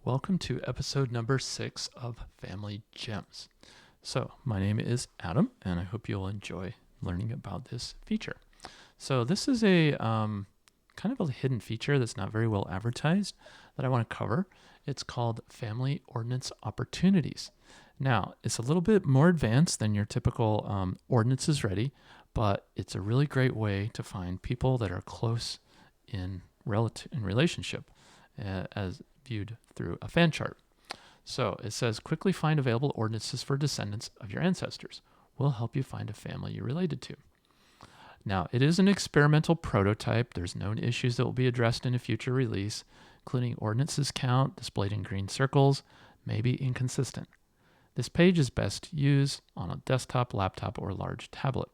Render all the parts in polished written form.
Welcome to episode number 6 of Family Gems. So, my name is Adam, and I hope you'll enjoy learning about this feature. So, this is a kind of a hidden feature that's not very well advertised that I want to cover. It's called Family Ordinance Opportunities. Now, it's a little bit more advanced than your typical ordinances ready, but it's a really great way to find people that are close in relationship as viewed through a fan chart. So it says, quickly find available ordinances for descendants of your ancestors. We'll help you find a family you're related to. Now, it is an experimental prototype. There's known issues that will be addressed in a future release, including ordinances count displayed in green circles, may be inconsistent. This page is best used on a desktop, laptop, or large tablet.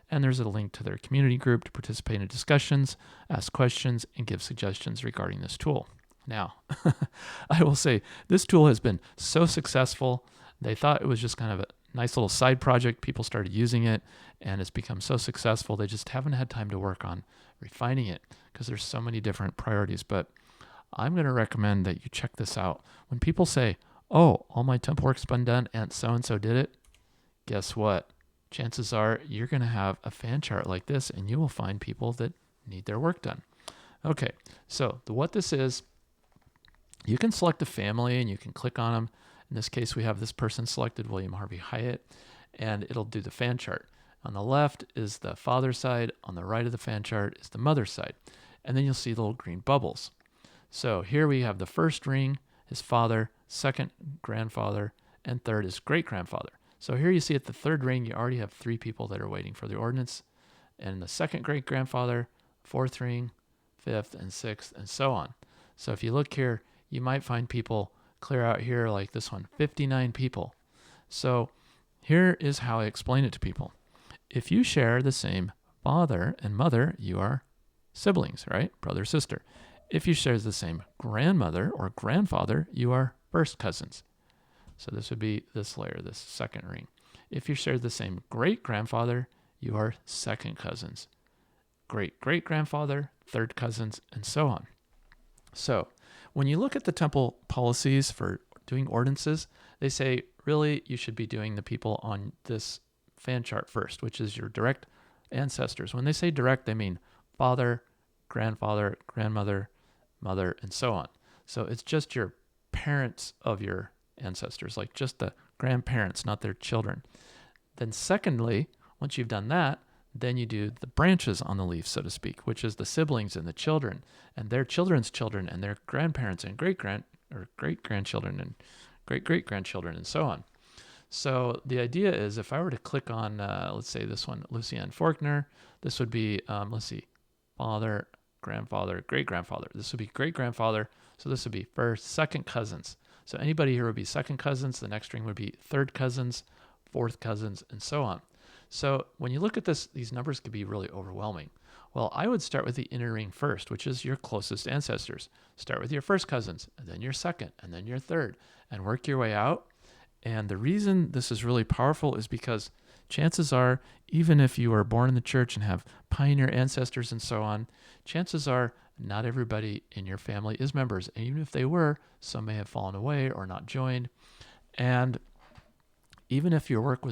And there's a link to their community group to participate in discussions, ask questions, and give suggestions regarding this tool. Now, I will say this tool has been so successful. They thought it was just kind of a nice little side project. People started using it, and it's become so successful. They just haven't had time to work on refining it because there's so many different priorities. But I'm going to recommend that you check this out. When people say, oh, all my temple work's been done and so-and-so did it, guess what? Chances are you're going to have a fan chart like this, and you will find people that need their work done. Okay, so what this is, you can select a family and you can click on them. In this case, we have this person selected, William Harvey Hyatt, and it'll do the fan chart. On the left is the father side. On the right of the fan chart is the mother side. And then you'll see the little green bubbles. So here we have the first ring, his father, second grandfather, and third is great-grandfather. So here you see at the third ring, you already have 3 people that are waiting for the ordinance. And the second great-grandfather, fourth ring, fifth, and sixth, and so on. So if you look here, you might find people clear out here like this one, 59 people. So here is how I explain it to people. If you share the same father and mother, you are siblings, right? Brother, sister. If you share the same grandmother or grandfather, you are first cousins. So this would be this layer, this second ring. If you share the same great-grandfather, you are second cousins. Great-great-grandfather, third cousins, and so on. So when you look at the temple policies for doing ordinances, they say, really, you should be doing the people on this fan chart first, which is your direct ancestors. When they say direct, they mean father, grandfather, grandmother, mother, and so on. So it's just your parents of your ancestors, like just the grandparents, not their children. Then secondly, once you've done that, then you do the branches on the leaf, so to speak, which is the siblings and the children and their children's children and their grandparents and great-grandchildren and great-great-grandchildren and so on. So the idea is if I were to click on, let's say this one, Lucianne Faulkner, this would be, let's see, father, grandfather, great-grandfather. This would be great-grandfather. So this would be first, second cousins. So anybody here would be second cousins. The next ring would be third cousins, fourth cousins, and so on. So when you look at this, these numbers could be really overwhelming. Well, I would start with the inner ring first, which is your closest ancestors. Start with your first cousins, and then your second, and then your third, and work your way out. And the reason this is really powerful is because chances are, even if you are born in the church and have pioneer ancestors and so on, chances are not everybody in your family is members. And even if they were, some may have fallen away or not joined. And even if the work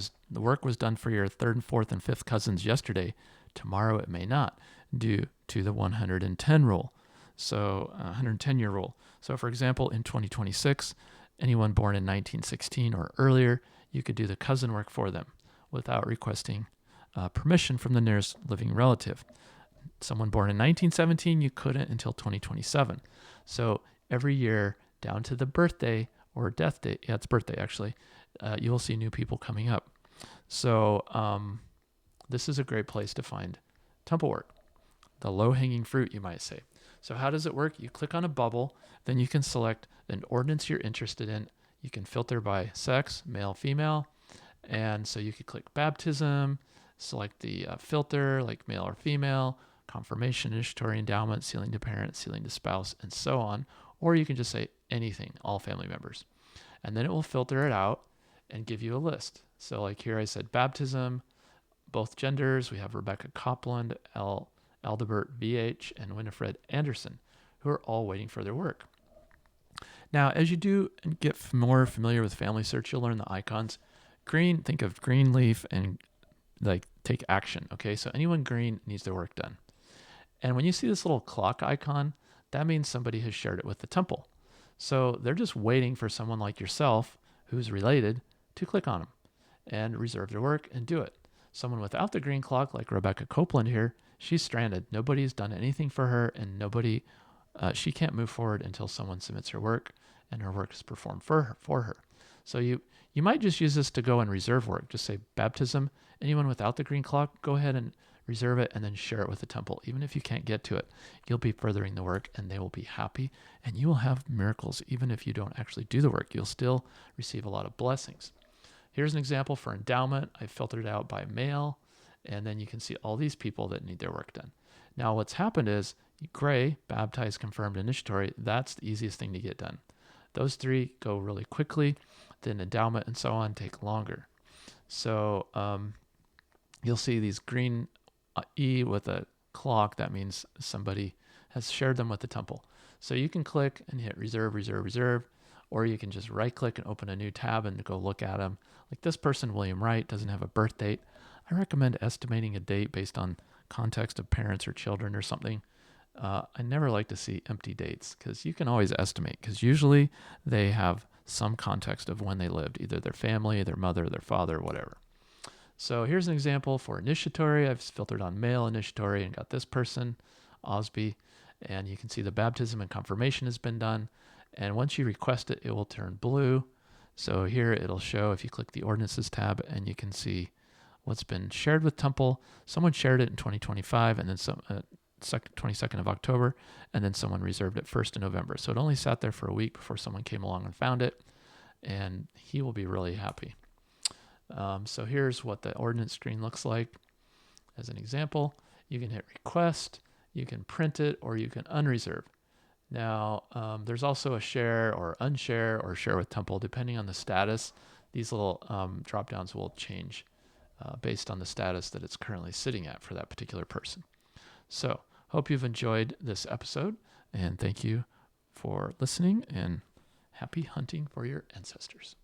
was done for your third and fourth and fifth cousins yesterday, tomorrow it may not, due to the 110 rule. So 110-year rule. So for example, in 2026, anyone born in 1916 or earlier, you could do the cousin work for them without requesting permission from the nearest living relative. Someone born in 1917, you couldn't until 2027. So every year down to the birthday or death date, it's birthday actually, you will see new people coming up. So this is a great place to find temple work, the low-hanging fruit, you might say. So how does it work? You click on a bubble, then you can select an ordinance you're interested in. You can filter by sex, male, female, and so you could click baptism, select the filter like male or female, confirmation, initiatory endowment, sealing to parent, sealing to spouse, and so on. Or you can just say anything, all family members. And then it will filter it out and give you a list. So like here I said baptism, both genders. We have Rebecca Copland, Aldebert VH, and Winifred Anderson, who are all waiting for their work. Now, as you do and get more familiar with Family Search, you'll learn the icons. Green, think of green leaf and like take action. Okay, so anyone green needs their work done. And when you see this little clock icon, that means somebody has shared it with the temple. So they're just waiting for someone like yourself who's related to click on them and reserve their work and do it. Someone without the green clock, like Rebecca Copeland here, she's stranded. Nobody's done anything for her, and she can't move forward until someone submits her work and her work is performed for her. So you might just use this to go and reserve work. Just say baptism. Anyone without the green clock, go ahead and reserve it and then share it with the temple. Even if you can't get to it, you'll be furthering the work and they will be happy and you will have miracles. Even if you don't actually do the work, you'll still receive a lot of blessings. Here's an example for endowment. I filtered it out by male, and then you can see all these people that need their work done. Now what's happened is gray, baptized, confirmed, initiatory, that's the easiest thing to get done. Those three go really quickly. Then endowment and so on take longer. So you'll see these green E with a clock. That means somebody has shared them with the temple. So you can click and hit reserve, reserve, reserve, or you can just right click and open a new tab and go look at them. Like this person, William Wright, doesn't have a birth date. I recommend estimating a date based on context of parents or children or something. I never like to see empty dates because you can always estimate because usually they have some context of when they lived, either their family, their mother, their father, whatever. So here's an example for initiatory. I've filtered on male initiatory and got this person, Osby, and you can see the baptism and confirmation has been done. And once you request it, it will turn blue. So here it'll show if you click the ordinances tab and you can see what's been shared with temple. Someone shared it in 2025 and then 22nd of October, and then someone reserved it 1st of November. So it only sat there for a week before someone came along and found it, and he will be really happy. So here's what the ordinance screen looks like. As an example, you can hit request, you can print it, or you can unreserve. Now, there's also a share or unshare or share with temple, depending on the status. These little drop downs will change based on the status that it's currently sitting at for that particular person. So, hope you've enjoyed this episode, and thank you for listening, and happy hunting for your ancestors.